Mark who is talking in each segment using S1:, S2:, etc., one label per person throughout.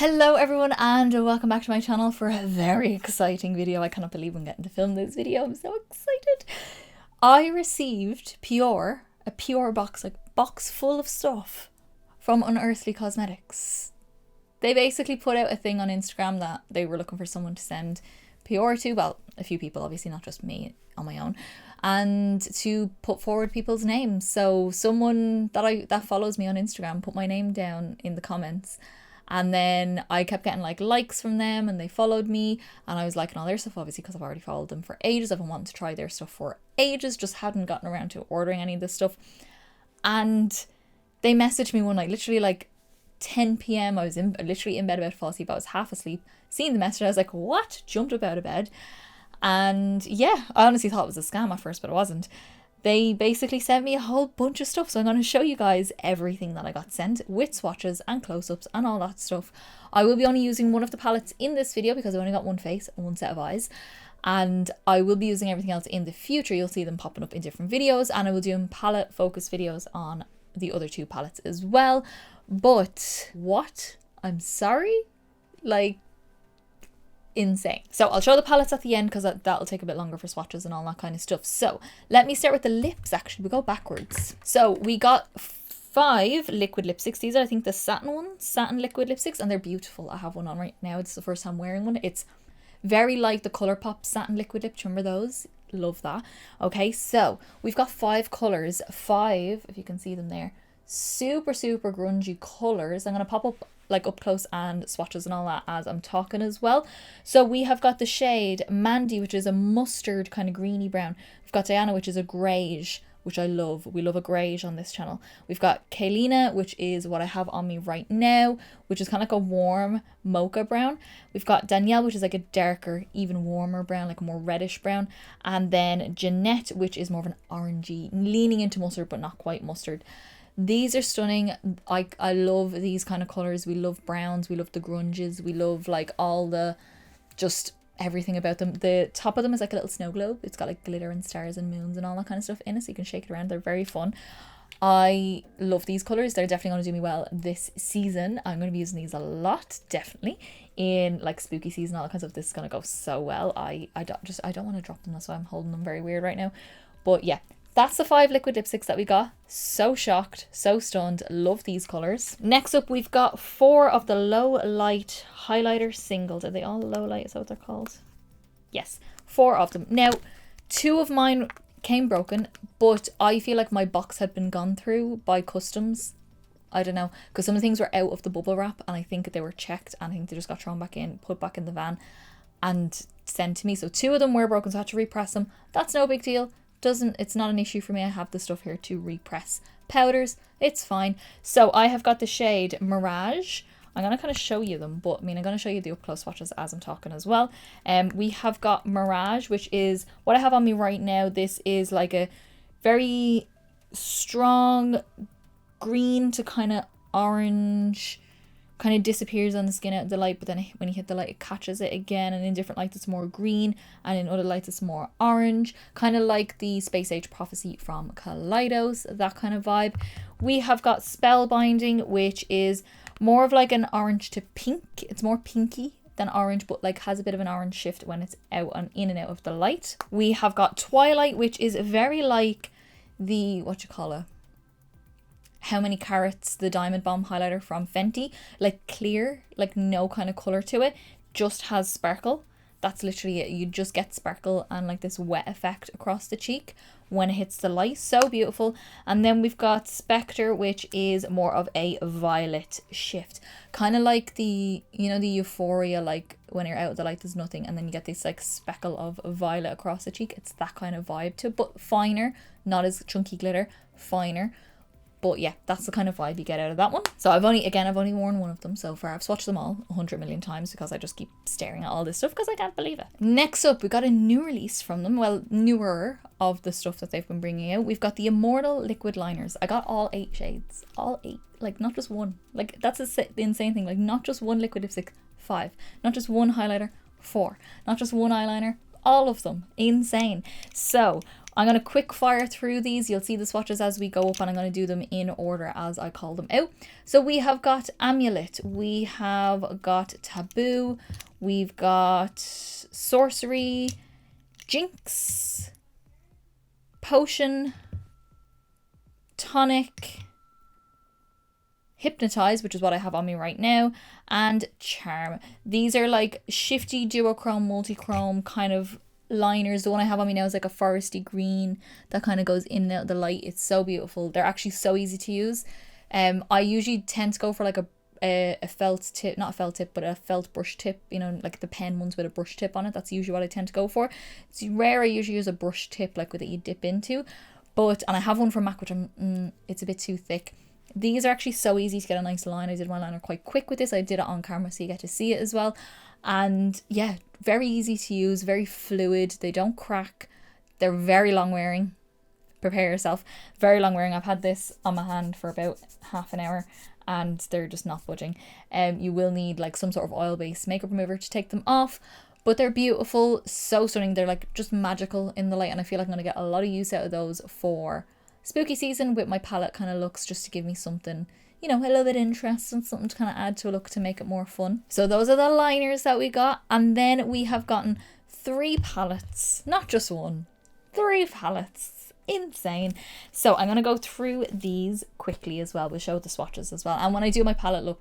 S1: Hello everyone and welcome back to my channel for a very exciting video. I cannot believe I'm getting to film this video. I'm so excited. I received a pure box, like box full of stuff from Unearthly Cosmetics. They basically put out a thing on Instagram that they were looking for someone to send PR to, well, a few people, obviously not just me on my own, and to put forward people's names. So someone that follows me on Instagram put my name down in the comments. And then I kept getting likes from them and they followed me and I was liking all their stuff, obviously, because I've already followed them for ages. I've been wanting to try their stuff for ages, just hadn't gotten around to ordering any of this stuff. And they messaged me one night, literally 10 p.m. I was literally in bed about to fall asleep. I was half asleep, seeing the message. I was like, what? Jumped up out of bed. And yeah, I honestly thought it was a scam at first, but it wasn't. They basically sent me a whole bunch of stuff. So I'm going to show you guys everything that I got sent with swatches and close-ups and all that stuff. I will be only using one of the palettes in this video because I only got one face and one set of eyes. And I will be using everything else in the future. You'll see them popping up in different videos. And I will do palette focus videos on the other two palettes as well. But what? I'm sorry? Insane. So I'll show the palettes at the end because that'll take a bit longer for swatches and all that kind of stuff. So let me start with the lips. Actually, we go backwards. So we got 5 liquid lipsticks. These are, I think, the satin liquid lipsticks, and they're beautiful. I have one on right now. It's the first time wearing one. It's very like the ColourPop satin liquid lip. Remember those? Love that. Okay, so we've got 5 colors. 5, if you can see them there, super grungy colors. I'm gonna pop up up close and swatches and all that as I'm talking as well. So we have got the shade Mandy, which is a mustard kind of greeny brown. We've got Diana, which is a greige, which I love. We love a greige on this channel. We've got Kaylena, which is what I have on me right now, which is kind of like a warm mocha brown. We've got Danielle, which is like a darker, even warmer brown, like a more reddish brown. And then Jeanette, which is more of an orangey, leaning into mustard, but not quite mustard. These are stunning. I love these kind of colors. We love browns. We love the grunges. We love all the, just everything about them. The top of them is like a little snow globe. It's got glitter and stars and moons and all that kind of stuff in it, so you can shake it around. They're very fun. I love these colors. They're definitely going to do me well this season. I'm going to be using these a lot, definitely, in spooky season, all that kind of stuff. This is going to go so well. I don't want to drop them. That's why I'm holding them very weird right now. But yeah, that's the 5 liquid lipsticks that we got. So shocked, so stunned. Love these colors. Next up, we've got 4 of the Lowlight highlighter singles. Are they all Lowlight? Is that what they're called? Yes, 4 of them. Now, 2 of mine came broken, but I feel like my box had been gone through by customs. I don't know, because some of the things were out of the bubble wrap, and I think they were checked, and I think they just got thrown back in, put back in the van, and sent to me. So 2 of them were broken, so I had to repress them. That's no big deal. It's not an issue for me. I have the stuff here to repress powders. It's fine. So I have got the shade Mirage. I'm going to kind of show you them, but I'm going to show you the up close swatches as I'm talking as well. We have got Mirage, which is what I have on me right now. This is like a very strong green to kind of orange, kind of disappears on the skin out of the light, but then when you hit the light it catches it again, and in different lights it's more green and in other lights it's more orange, kind of like the Space Age Prophecy from Kaleidos, that kind of vibe. We have got Spellbinding, which is more of an orange to pink. It's more pinky than orange, but has a bit of an orange shift when it's out and in and out of the light. We have got Twilight, which is very like the How Many Carats, the Diamond Bomb highlighter from Fenty, clear, no kind of color to it, just has sparkle. That's literally it. You just get sparkle and this wet effect across the cheek when it hits the light. So beautiful. And then we've got Spectre, which is more of a violet shift, kind of like the the Euphoria, when you're out of the light there's nothing and then you get this speckle of violet across the cheek. It's that kind of vibe to it, but finer, not as chunky glitter, finer. But yeah, that's the kind of vibe you get out of that one. So I've only worn one of them so far. I've swatched them all 100 million times because I just keep staring at all this stuff because I can't believe it. Next up, we got a new release from them. Well, newer of the stuff that they've been bringing out. We've got the Immortal liquid liners. I got all 8 shades. All 8. Not just one. That's the insane thing. Not just one liquid lipstick. 5. Not just one highlighter. 4. Not just one eyeliner. All of them. Insane. So I'm going to quick fire through these. You'll see the swatches as we go up, and I'm going to do them in order as I call them out. So we have got Amulet, we have got Taboo, we've got Sorcery, Jinx, Potion, Tonic, Hypnotize, which is what I have on me right now, and Charm. These are like shifty duochrome, multi-chrome kind of liners. The one I have on me now is like a foresty green that kind of goes in and out of the light. It's so beautiful. They're actually so easy to use. I usually tend to go for like a felt tip, not a felt tip, but a felt brush tip, you know, like the pen ones with a brush tip on it. That's usually what I tend to go for. It's rare I usually use a brush tip like that you dip into, and I have one from MAC, which it's a bit too thick. These are actually so easy to get a nice line. I did my liner quite quick with this. I did it on camera so you get to see it as well. And yeah, very easy to use, very fluid. They don't crack. They're very long wearing. Prepare yourself. Very long wearing. I've had this on my hand for about half an hour and they're just not budging. You will need like some sort of oil-based makeup remover to take them off. But they're beautiful, so stunning. They're like just magical in the light, and I feel like I'm going to get a lot of use out of those for spooky season with my palette kind of looks, just to give me something, you know, a little bit interesting, something to kind of add to a look to make it more fun. So those are the liners that we got. And then we have gotten 3 palettes, not just one, 3 palettes. Insane. So I'm going to go through these quickly as well. We'll show the swatches as well. And when I do my palette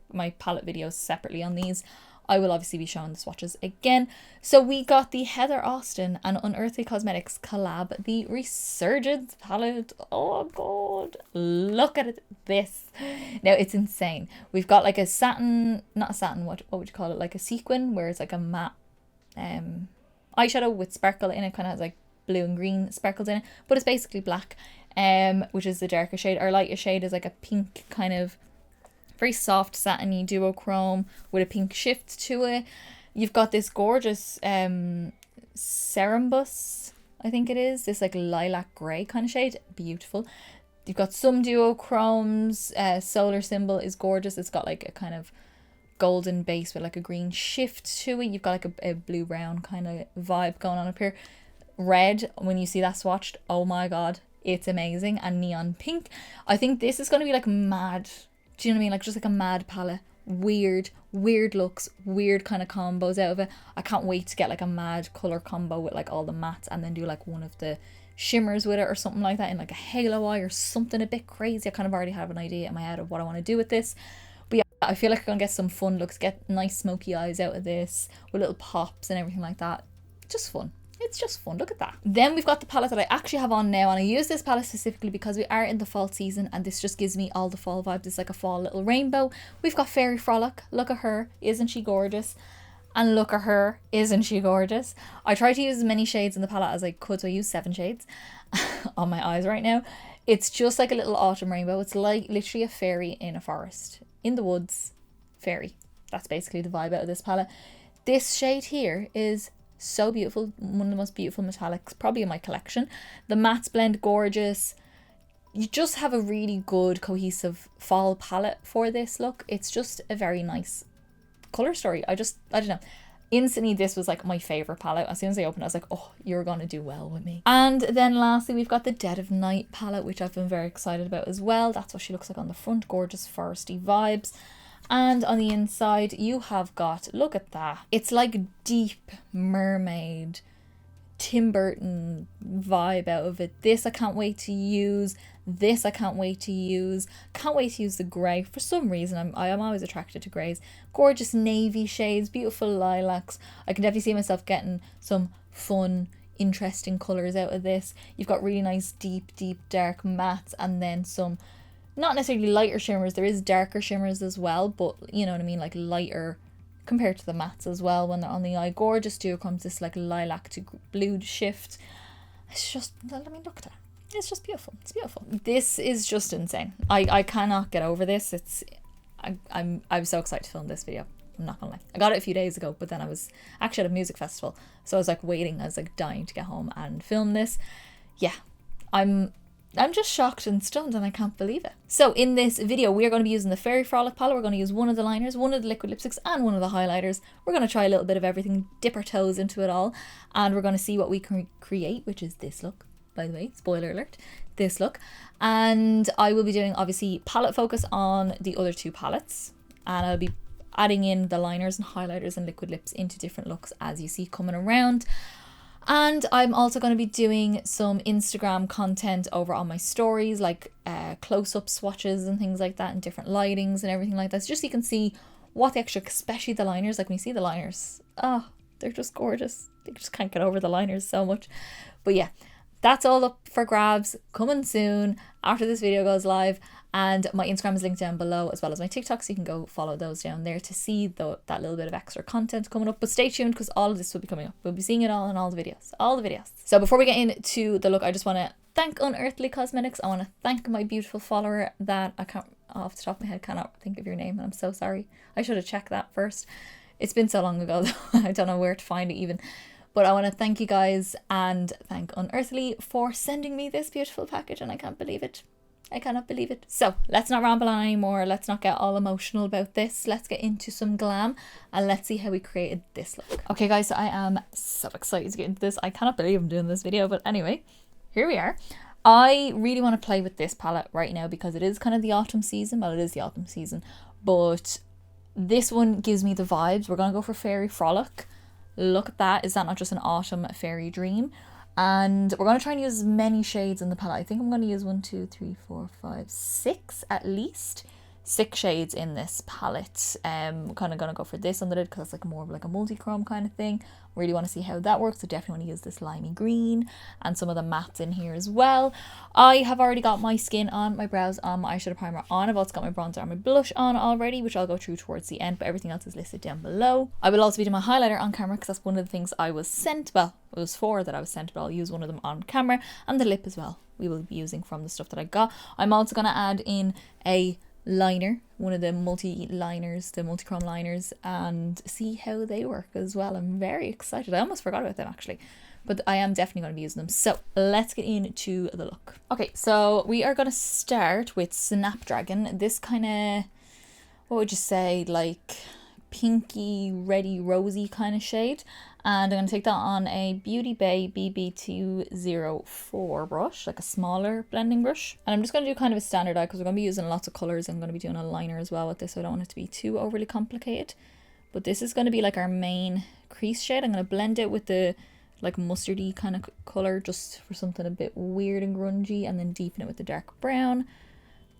S1: videos separately on these, I will obviously be showing the swatches again. So we got the Heather Austin and Unearthly Cosmetics collab, the Resurgence palette. Oh god, look at this. Now it's insane. We've got like a satin, not a satin, what would you call it? Like a sequin, where it's like a matte eyeshadow with sparkle in it, kind of has like blue and green sparkles in it, but it's basically black, which is the darker shade. Our lighter shade is like a pink, kind of very soft satiny duochrome with a pink shift to it. You've got this gorgeous Cerumbus, I think it is, this like lilac grey kind of shade. Beautiful. You've got some duochromes. Solar Symbol is gorgeous. It's got like a kind of golden base with like a green shift to it. You've got like a blue brown kind of vibe going on up here. Red, when you see that swatched, oh my god, it's amazing. And neon pink. I think this is going to be like mad. Do you know what I mean? Like just like a mad palette. Weird looks, weird kind of combos out of it. I can't wait to get like a mad colour combo with like all the mattes, and then do like one of the shimmers with it or something like that in like a halo eye or something a bit crazy. I kind of already have an idea in my head of what I want to do with this. But yeah, I feel like I'm going to get some fun looks, get nice smoky eyes out of this with little pops and everything like that. Just fun. It's just fun. Look at that. Then we've got the palette that I actually have on now, and I use this palette specifically because we are in the fall season and this just gives me all the fall vibes. It's like a fall little rainbow. We've got Fairy Frolic. Look at her. Isn't she gorgeous? And look at her. Isn't she gorgeous? I tried to use as many shades in the palette as I could, so I used 7 shades on my eyes right now. It's just like a little autumn rainbow. It's like literally a fairy in a forest. In the woods. Fairy. That's basically the vibe out of this palette. This shade here is so beautiful, one of the most beautiful metallics probably in my collection. The mattes blend gorgeous. You just have a really good cohesive fall palette for this look. It's just a very nice color story. I don't know, instantly this was like my favorite palette. As soon as I opened it, I was like, oh, you're gonna do well with me. And then lastly, we've got the Dead of Night palette, which I've been very excited about as well. That's what she looks like on the front. Gorgeous foresty vibes. And on the inside, you have got, look at that. It's like deep mermaid, Tim Burton vibe out of it. This I can't wait to use. This I can't wait to use. Can't wait to use the grey. For some reason, I'm always attracted to greys. Gorgeous navy shades, beautiful lilacs. I can definitely see myself getting some fun, interesting colours out of this. You've got really nice deep dark mattes, and then some not necessarily lighter shimmers. There is darker shimmers as well, but you know what I mean, like lighter compared to the mattes as well when they're on the eye. Gorgeous duochromes, this like lilac to blue shift. It's just, I mean, look at it. It's just beautiful. It's beautiful. This is just insane. I cannot get over this. I'm so excited to film this video. I'm not gonna lie. I got it a few days ago, but then I was actually at a music festival, so I was like waiting. I was like dying to get home and film this. Yeah, I'm just shocked and stunned, and I can't believe it. So in this video, we are going to be using the Fairy Frolic palette. We're going to use one of the liners, one of the liquid lipsticks, and one of the highlighters. We're going to try a little bit of everything, dip our toes into it all, and we're going to see what we can create, which is this look. by the way, spoiler alert, this look. And I will be doing obviously palette focus on the other two palettes, and I'll be adding in the liners and highlighters and liquid lips into different looks as you see coming around. And I'm also going to be doing some Instagram content over on my stories, like close-up swatches and things like that, and different lightings and everything like that. So just so you can see what the extra, especially the liners, like when you see the liners, oh, they're just gorgeous. They just can't get over the liners so much. But yeah, that's all up for grabs, coming soon after this video goes live. And my Instagram is linked down below, as well as my TikTok, so you can go follow those down there to see that little bit of extra content coming up. But stay tuned, because all of this will be coming up. We'll be seeing it all in all the videos. So before we get into the look, I just want to thank Unearthly Cosmetics. I want to thank my beautiful follower that I can't, off the top of my head, cannot think of your name, and I'm so sorry. I should have checked that first. It's been so long ago, though. I don't know where to find it even. But I want to thank you guys and thank Unearthly for sending me this beautiful package, and I can't believe it. I cannot believe it. So let's not ramble on anymore. Let's not get all emotional about this. Let's get into some glam and let's see how we created this look. Okay guys, so I am so excited to get into this. I cannot believe I'm doing this video, but anyway, here we are. I really want to play with this palette right now because it is kind of the autumn season. Well, it is the autumn season, but this one gives me the vibes. We're going to go for Fairy Frolic. Look at that. Is that not just an autumn fairy dream? And we're going to try and use as many shades in the palette. I think I'm going to use 1, 2, 3, 4, 5, 6 at least. 6 shades in this palette. Kind of going to go for this on the lid because it's like more of like a multi-chrome kind of thing. Really want to see how that works. So definitely want to use this limey green and some of the mattes in here as well. I have already got my skin on, my brows on, my eyeshadow primer on. I've also got my bronzer and my blush on already, which I'll go through towards the end, but everything else is listed down below. I will also be doing my highlighter on camera because that's one of the things I was sent. Well, it was 4 that I was sent, but I'll use one of them on camera. And the lip as well, we will be using from the stuff that I got. I'm also going to add in a liner, one of the multi-liners, the multi-chrome liners, and see how they work as well. I'm very excited. I almost forgot about them actually, but I am definitely going to be using them. So let's get into the look. Okay, so we are going to start with Snapdragon. This kind of, what would you say, like pinky, reddy, rosy kind of shade. And I'm going to take that on a Beauty Bay BB204 brush, like a smaller blending brush. And I'm just going to do kind of a standard eye because we're going to be using lots of colours. I'm going to be doing a liner as well with this, so I don't want it to be too overly complicated. But this is going to be like our main crease shade. I'm going to blend it with the like mustardy kind of colour just for something a bit weird and grungy, and then deepen it with the dark brown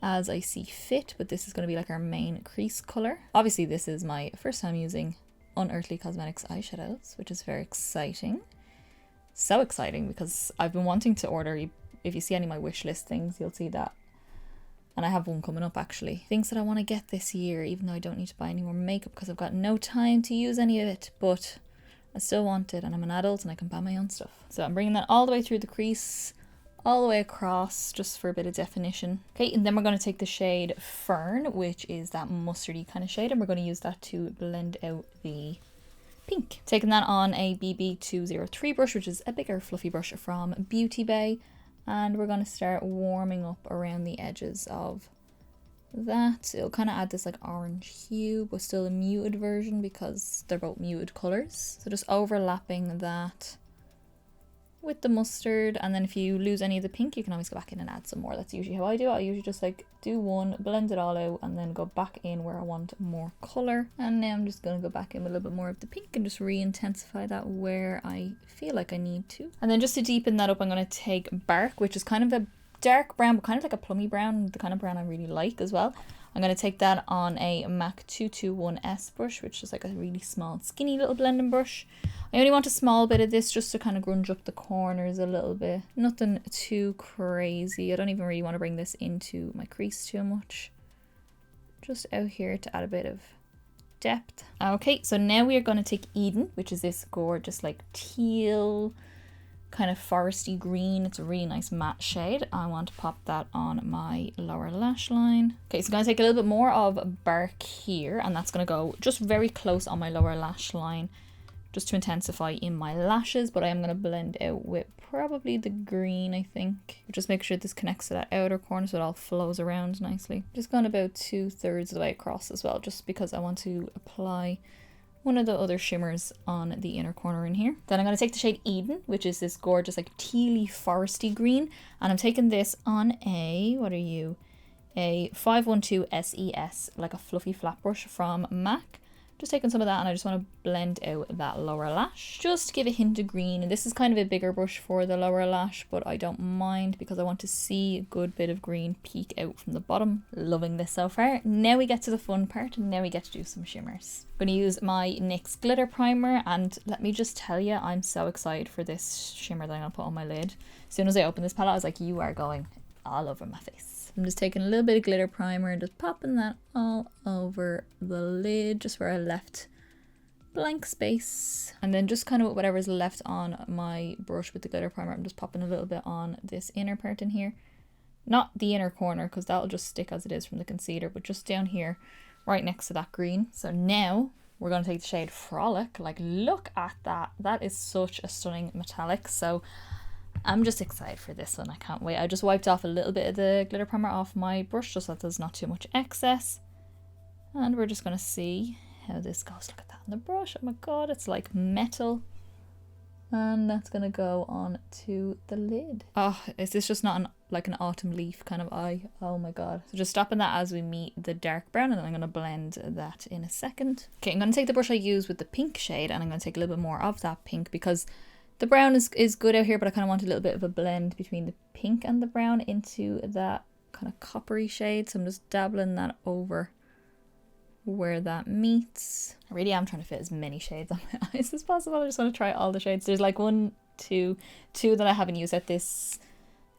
S1: as I see fit. But this is going to be like our main crease colour. Obviously this is my first time using Unearthly Cosmetics eyeshadows, which is very exciting. So exciting because I've been wanting to order. If you see any of my wish list things, you'll see that. And I have one coming up actually. Things that I want to get this year, even though I don't need to buy any more makeup because I've got no time to use any of it. But I still want it, and I'm an adult and I can buy my own stuff. So I'm bringing that all the way through the crease, all the way across, just for a bit of definition. Okay, and then we're going to take the shade Fern, which is that mustardy kind of shade, and we're going to use that to blend out the pink. Taking that on a BB203 brush, which is a bigger fluffy brush from Beauty Bay, and we're going to start warming up around the edges of that. It'll kind of add this like orange hue, but still a muted version because they're both muted colors. So just overlapping that with the mustard, and then if you lose any of the pink, you can always go back in and add some more. That's usually how I do it. I usually just like do one, blend it all out, and then go back in where I want more color. And now I'm just going to go back in with a little bit more of the pink and just re-intensify that where I feel like I need to. And then just to deepen that up, I'm going to take Bark, which is kind of a dark brown, but kind of like a plummy brown, the kind of brown I really like as well. I'm going to take that on a MAC 221S brush, which is like a really small, skinny little blending brush. I only want a small bit of this just to kind of grunge up the corners a little bit. Nothing too crazy. I don't even really want to bring this into my crease too much. Just out here to add a bit of depth. Okay, so now we are going to take Eden, which is this gorgeous like teal, kind of foresty green. It's a really nice matte shade. I want to pop that on my lower lash line. Okay, so I'm going to take a little bit more of Bark here, and that's going to go just very close on my lower lash line just to intensify in my lashes, but I am going to blend out with probably the green, I think. Just make sure this connects to that outer corner so it all flows around nicely. Just going about 2/3 of the way across as well, just because I want to apply one of the other shimmers on the inner corner in here. Then I'm going to take the shade Eden, which is this gorgeous like tealy foresty green. And I'm taking this on a, what are you? A 512 SES, like a fluffy flat brush from MAC. Just taking some of that and I just want to blend out that lower lash. Just to give a hint of green. And this is kind of a bigger brush for the lower lash, but I don't mind because I want to see a good bit of green peek out from the bottom. Loving this so far. Now we get to the fun part and now we get to do some shimmers. I'm going to use my NYX Glitter Primer and let me just tell you, I'm so excited for this shimmer that I'm going to put on my lid. As soon as I opened this palette, I was like, you are going all over my face. I'm just taking a little bit of glitter primer and just popping that all over the lid, just where I left blank space. And then just kind of whatever's left on my brush with the glitter primer, I'm just popping a little bit on this inner part in here. Not the inner corner, because that'll just stick as it is from the concealer, but just down here, right next to that green. So now we're going to take the shade Frolic. Like, look at that. That is such a stunning metallic. So I'm just excited for this one. I can't wait. I just wiped off a little bit of the glitter primer off my brush just so that there's not too much excess. And we're just going to see how this goes. Look at that on the brush. Oh my god, it's like metal. And that's going to go on to the lid. Oh, is this just not like an autumn leaf kind of eye? Oh my god. So just stopping that as we meet the dark brown, and then I'm going to blend that in a second. Okay, I'm going to take the brush I use with the pink shade and I'm going to take a little bit more of that pink because the brown is good out here, but I kind of want a little bit of a blend between the pink and the brown into that kind of coppery shade. So I'm just dabbling that over where that meets. I really am trying to fit as many shades on my eyes as possible. I just want to try all the shades. There's like two that I haven't used at this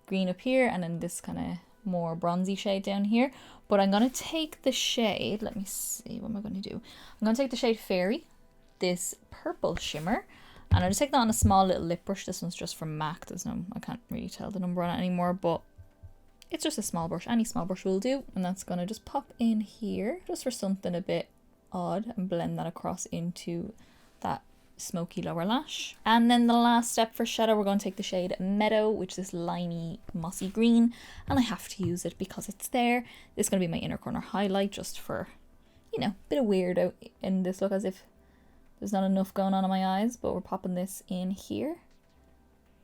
S1: green up here, and then this kind of more bronzy shade down here. But I'm going to take the shade, let me see, what am I going to do? I'm going to take the shade Fairy, this purple shimmer. And I'll just take that on a small little lip brush. This one's just from MAC. There's no, I can't really tell the number on it anymore, but it's just a small brush. Any small brush will do. And that's going to just pop in here just for something a bit odd and blend that across into that smoky lower lash. And then the last step for shadow, we're going to take the shade Meadow, which is this limey mossy green. And I have to use it because it's there. This is going to be my inner corner highlight just for, you know, a bit of weird out in this look as if there's not enough going on in my eyes, but we're popping this in here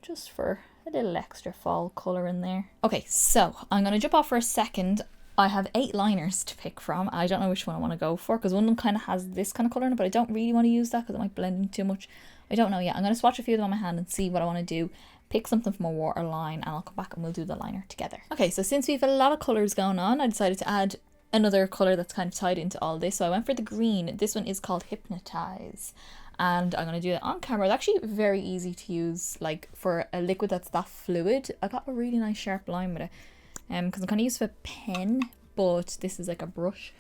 S1: just for a little extra fall colour in there. Okay, so I'm going to jump off for a second. I have 8 liners to pick from. I don't know which one I want to go for because one of them kind of has this kind of colour in it, but I don't really want to use that because it might blend in too much. I don't know yet. I'm going to swatch a few of them on my hand and see what I want to do. Pick something from a waterline and I'll come back and we'll do the liner together. Okay, so since we have a lot of colours going on, I decided to add another colour that's kind of tied into all this. So I went for the green. This one is called Hypnotize. And I'm going to do it on camera. It's actually very easy to use, like for a liquid that's that fluid. I got a really nice sharp line with it. Because I'm kind of used for a pen, but this is like a brush.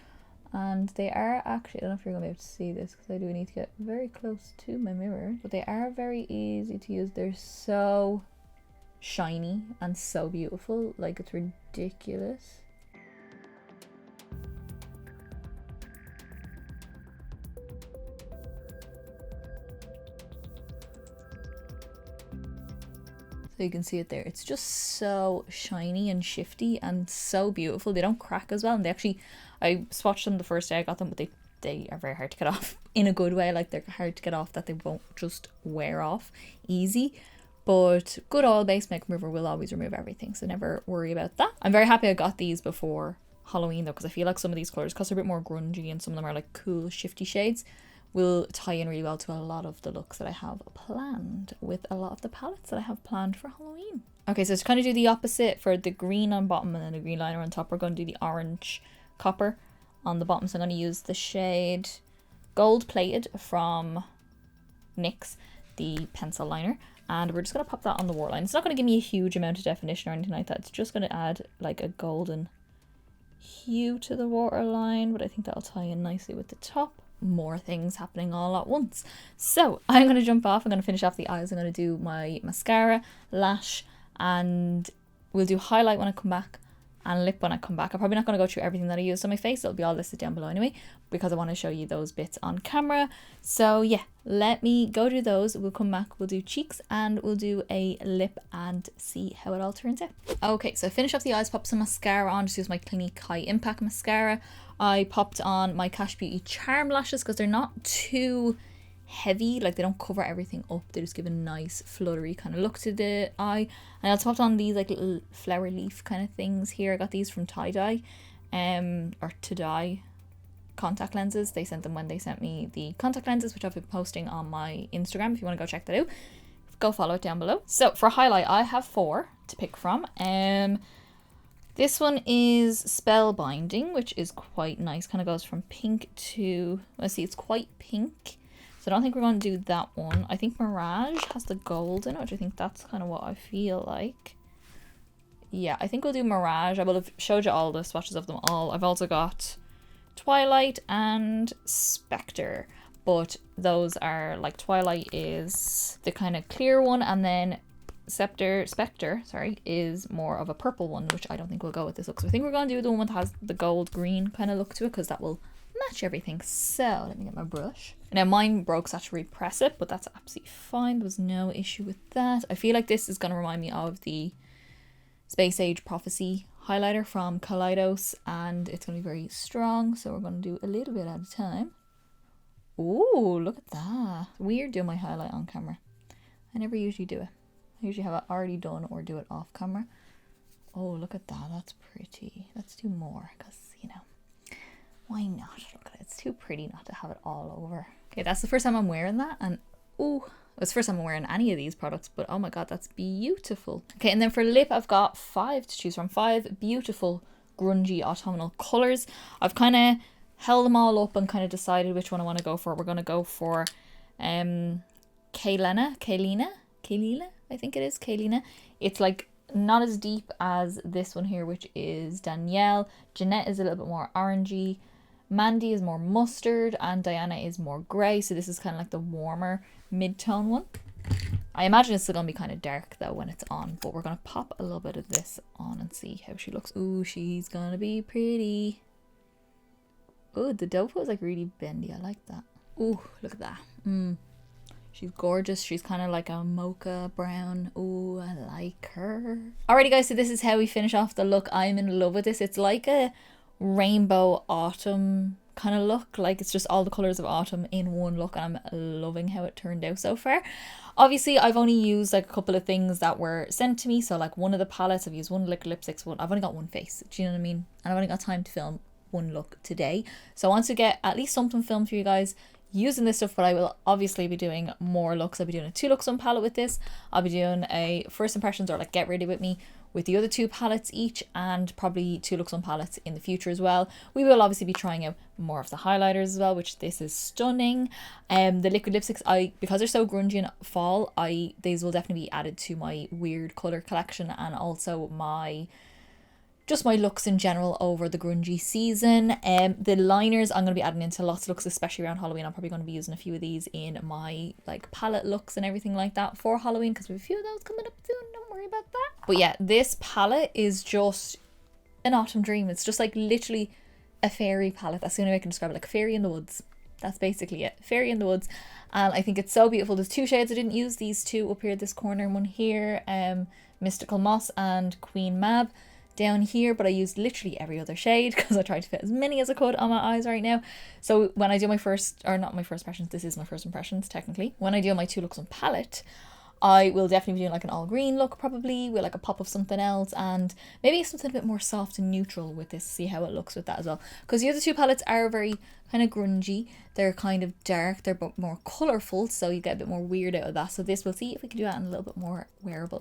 S1: And they are actually, I don't know if you're going to be able to see this because I do need to get very close to my mirror. But they are very easy to use. They're so shiny and so beautiful. Like, it's ridiculous. So you can see it there. It's just so shiny and shifty and so beautiful. They don't crack as well. And they actually, I swatched them the first day I got them, but they are very hard to get off in a good way. Like, they're hard to get off that they won't just wear off easy. But good oil-based makeup remover will always remove everything, so never worry about that. I'm very happy I got these before Halloween though, because I feel like some of these colours, because they're a bit more grungy and some of them are like cool shifty shades, will tie in really well to a lot of the looks that I have planned with a lot of the palettes that I have planned for Halloween. Okay, so to kind of do the opposite for the green on bottom and then the green liner on top, we're going to do the orange copper on the bottom. So I'm going to use the shade Gold Plated from NYX, the pencil liner, and we're just going to pop that on the waterline. It's not going to give me a huge amount of definition or anything like that. It's just going to add like a golden hue to the waterline, but I think that'll tie in nicely with the top. More things happening all at once. So I'm going to jump off. I'm going to finish off the eyes. I'm going to do my mascara, lash, and we'll do highlight when I come back and lip when I come back. I'm probably not going to go through everything that I used on my face. It'll be all listed down below anyway, because I want to show you those bits on camera. So yeah, let me go do those. We'll come back, we'll do cheeks, and we'll do a lip and see how it all turns out. Okay, so I finish off the eyes, pop some mascara on. Just use my Clinique High Impact Mascara I popped on my Kash Beauty Charm lashes because they're not too heavy, like they don't cover everything up, they just give a nice fluttery kind of look to the eye. And I also popped on these like little flower leaf kind of things here. I got these from Tie Dye, or To Dye contact lenses. They sent them when they sent me the contact lenses, which I've been posting on my Instagram if you want to go check that out. Go follow it down below. So for highlight, I have 4 to pick from. This one is Spellbinding, which is quite nice. Kind of goes from pink to, let's see, it's quite pink. So I don't think we're going to do that one. I think Mirage has the gold in it, which I think that's kind of what I feel like. Yeah, I think we'll do Mirage. I will have showed you all the swatches of them all. I've also got Twilight and Spectre. But those are like, Twilight is the kind of clear one, and then Spectre, sorry, is more of a purple one, which I don't think will go with this look. So I think we're going to do the one that has the gold green kind of look to it, because that will match everything. So let me get my brush. Now mine broke, so I had to repress it, but that's absolutely fine. There was no issue with that. I feel like this is going to remind me of the Space Age Prophecy highlighter from Kaleidos, and it's going to be very strong. So we're going to do a little bit at a time. Ooh, look at that. Weird doing my highlight on camera. I never usually do it. I usually have it already done or do it off camera. Oh, look at that. That's pretty. Let's do more because, you know, why not? Look at it. It's too pretty not to have it all over. Okay, that's the first time I'm wearing that. And, ooh, it's the first time I'm wearing any of these products. But, oh my God, that's beautiful. Okay, and then for lip, I've got 5 to choose from. 5 beautiful, grungy, autumnal colours. I've kind of held them all up and kind of decided which one I want to go for. We're going to go for Kaylena, I think it is, Kaylena. It's like not as deep as this one here, which is Danielle. Jeanette is a little bit more orangey. Mandy is more mustard, and Diana is more grey. So this is kind of like the warmer mid-tone one. I imagine it's still going to be kind of dark though when it's on, but we're going to pop a little bit of this on and see how she looks. Ooh, she's going to be pretty. Oh, the doe foot is like really bendy. I like that. Ooh, look at that. She's gorgeous. She's kind of like a mocha brown. Ooh, I like her. Alrighty guys, so this is how we finish off the look. I'm in love with this. It's like a rainbow autumn kind of look. Like it's just all the colours of autumn in one look, and I'm loving how it turned out so far. Obviously, I've only used like a couple of things that were sent to me. So like one of the palettes, I've used one liquid lipsticks. I've only got one face. Do you know what I mean? And I've only got time to film one look today, so I want to get at least something filmed for you guys using this stuff. But I will obviously be doing more looks. I'll be doing a 2 looks on palette with this. I'll be doing a first impressions or like get ready with me with the other 2 palettes each, and probably 2 looks on palettes in the future as well. We will obviously be trying out more of the highlighters as well, which this is stunning. The liquid lipsticks, because they're so grungy in fall, these will definitely be added to my weird color collection, and also my looks in general over the grungy season. The liners I'm going to be adding into lots of looks, especially around Halloween. I'm probably going to be using a few of these in my like palette looks and everything like that for Halloween, because we have a few of those coming up soon. Don't worry about that. But yeah, this palette is just an autumn dream. It's just like literally a fairy palette. That's the only way I can describe it, like fairy in the woods. That's basically it. Fairy in the woods. And I think it's so beautiful. There's 2 shades I didn't use. These 2 up here, this corner, and one here, Mystical Moss and Queen Mab down here, but I used literally every other shade because I tried to fit as many as I could on my eyes right now. So when I do my first, or not my first impressions, this is my first impressions technically, when I do my 2 looks on palette, I will definitely be doing like an all green look, probably with like a pop of something else, and maybe something a bit more soft and neutral with this, see how it looks with that as well. Because the other 2 palettes are very kind of grungy, they're kind of dark, they're a bit more colourful, so you get a bit more weird out of that. So this, we'll see if we can do that in a little bit more wearable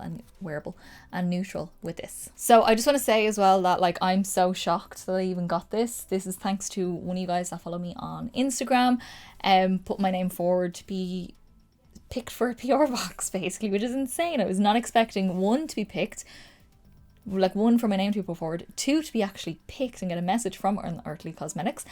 S1: and neutral with this. So I just want to say as well that like I'm so shocked that I even got this. This is thanks to one of you guys that follow me on Instagram, put my name forward to be picked for a PR box basically, which is insane. I was not expecting 1 to be picked, like 1 for my name to be put forward, 2 to be actually picked and get a message from Unearthly Cosmetics,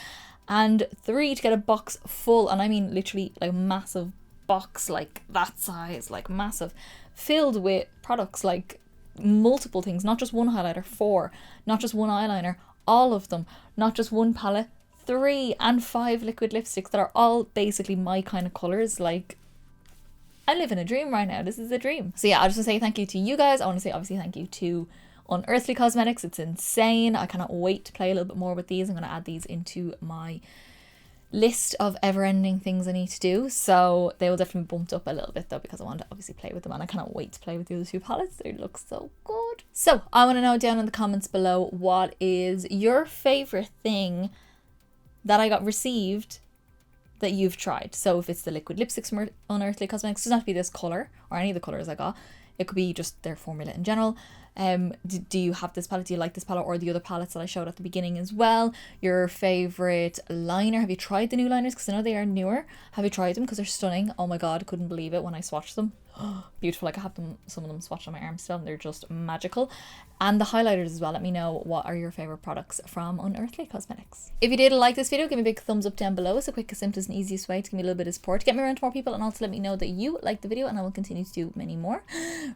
S1: and 3 to get a box full, and I mean literally like massive box, like that size, like massive, filled with products, like multiple things, not just 1 highlighter, 4, not just 1 eyeliner, all of them, not just 1 palette, 3 and 5 liquid lipsticks that are all basically my kind of colours. Like I live in a dream right now. This is a dream. So yeah, I just want to say thank you to you guys. I want to say obviously thank you to Unearthly Cosmetics. It's insane. I cannot wait to play a little bit more with these. I'm going to add these into my list of ever-ending things I need to do, so they will definitely be bumped up a little bit though, because I want to obviously play with them, and I cannot wait to play with the other two palettes. They look so good. So I want to know down in the comments below, what is your favorite thing that I got received that you've tried? So if it's the liquid lipsticks from Unearthly Cosmetics, it doesn't have to be this color or any of the colors I got. It could be just their formula in general. Do you have this palette? Do you like this palette or the other palettes that I showed at the beginning as well? Your favorite liner? Have you tried the new liners? Because I know they are newer. Have you tried them? Because they're stunning. Oh my god, I couldn't believe it when I swatched them. Beautiful. Like, I have them, some of them swatched on my arm still, and they're just magical. And the highlighters as well. Let me know what are your favorite products from Unearthly Cosmetics. If you did like this video, give me a big thumbs up down below. It's the quickest, simplest and easiest way to give me a little bit of support, get me around to more people, and also let me know that you liked the video, and I will continue to do many more.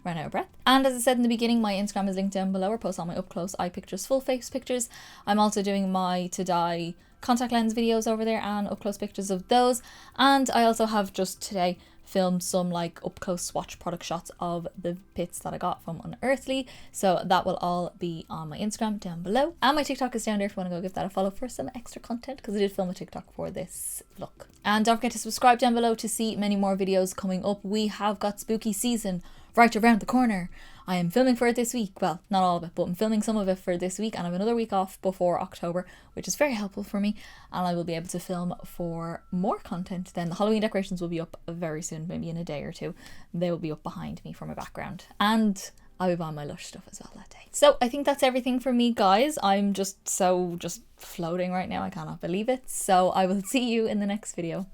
S1: Ran out of breath. And as I said in the beginning, my Instagram is linked down below. I post all my up close eye pictures, full face pictures. I'm also doing my to dye contact lens videos over there and up close pictures of those. And I also have just today filmed some like up close swatch product shots of the pits that I got from Unearthly, so that will all be on my Instagram down below, and my TikTok is down there if you want to go give that a follow for some extra content, because I did film a TikTok for this look. And don't forget to subscribe down below to see many more videos coming up. We have got spooky season right around the corner. I am filming for it this week. Well, not all of it, but I'm filming some of it for this week, and I have another week off before October, which is very helpful for me, and I will be able to film for more content. Then the Halloween decorations will be up very soon, maybe in a day or two. They will be up behind me for my background, and I'll be buying my Lush stuff as well that day. So I think that's everything for me, guys. I'm just floating right now. I cannot believe it. So I will see you in the next video.